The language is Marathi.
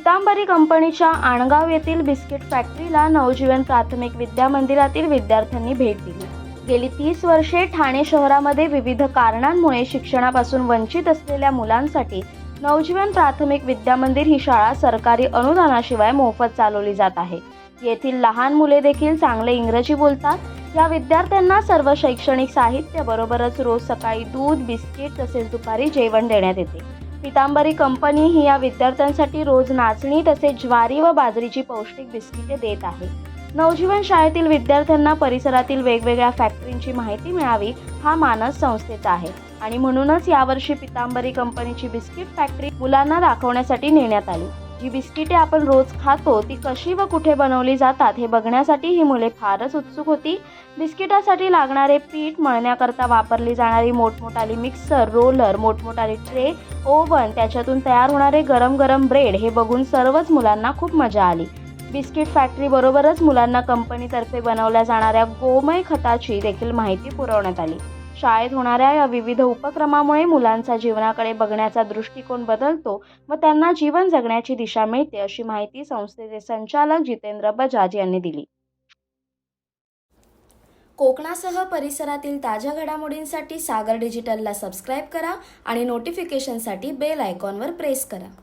पितांबरी कंपनीच्या आणगाव येथील बिस्किट फॅक्टरीला नवजीवन प्राथमिक विद्या मंदिरातील विद्यार्थ्यांनी भेट दिली। गेली 30 वर्षे ठाणे शहरामध्ये विविध कारणांमुळे शिक्षणापासून वंचित असलेल्या मुलांसाठी नवजीवन प्राथमिक विद्या मंदिर ही शाळा सरकारी अनुदानाशिवाय मोफत चालवली जात आहे। येथील लहान मुले देखील चांगले इंग्रजी बोलतात। या विद्यार्थ्यांना सर्व शैक्षणिक साहित्य बरोबरच रोज सकाळी दूध, बिस्किट तसेच दुपारी जेवण देण्यात येते। पितांबरी कंपनी ही या विद्यार्थ्यांसाठी रोज नाचणी तसेच ज्वारी व बाजरीची पौष्टिक बिस्किटे देत आहे। नवजीवन शाळेतील विद्यार्थ्यांना परिसरातील वेगवेगळ्या फॅक्टरींची माहिती मिळावी हा मानस संस्थेचा आहे आणि म्हणूनच यावर्षी पितांबरी कंपनीची बिस्किट फॅक्टरी मुलांना दाखवण्यासाठी नेण्यात आली। जी बिस्किटे आपण रोज खातो ती कशी व कुठे बनवली जातात हे बघण्यासाठी ही मुले फारच उत्सुक होती। बिस्किटासाठी लागणारे पीठ मळण्याकरता वापरली जाणारी मोठमोठाली मिक्सर, रोलर, मोठमोठाली ट्रे, ओव्हन, त्याच्यातून तयार होणारे गरम गरम ब्रेड हे बघून सर्वच मुलांना खूप मजा आली। बिस्किट फॅक्टरी बरोबरच मुलांना कंपनीतर्फे बनवल्या जाणाऱ्या गोमय खताची देखील माहिती पुरवण्यात आली। शाळेत होणाऱ्या या विविध उपक्रमामुळे मुलांचा जीवनाकडे बघण्याचा दृष्टिकोन बदलतो व त्यांना जीवन जगण्याची दिशा मिळते, अशी माहिती संस्थेचे संचालक जितेंद्र बजाज यांनी दिली। कोकणासह परिसरातील ताज्या घडामोडींसाठी सागर डिजिटलला सबस्क्राईब करा आणि नोटिफिकेशनसाठी बेल आयकॉनवर प्रेस करा।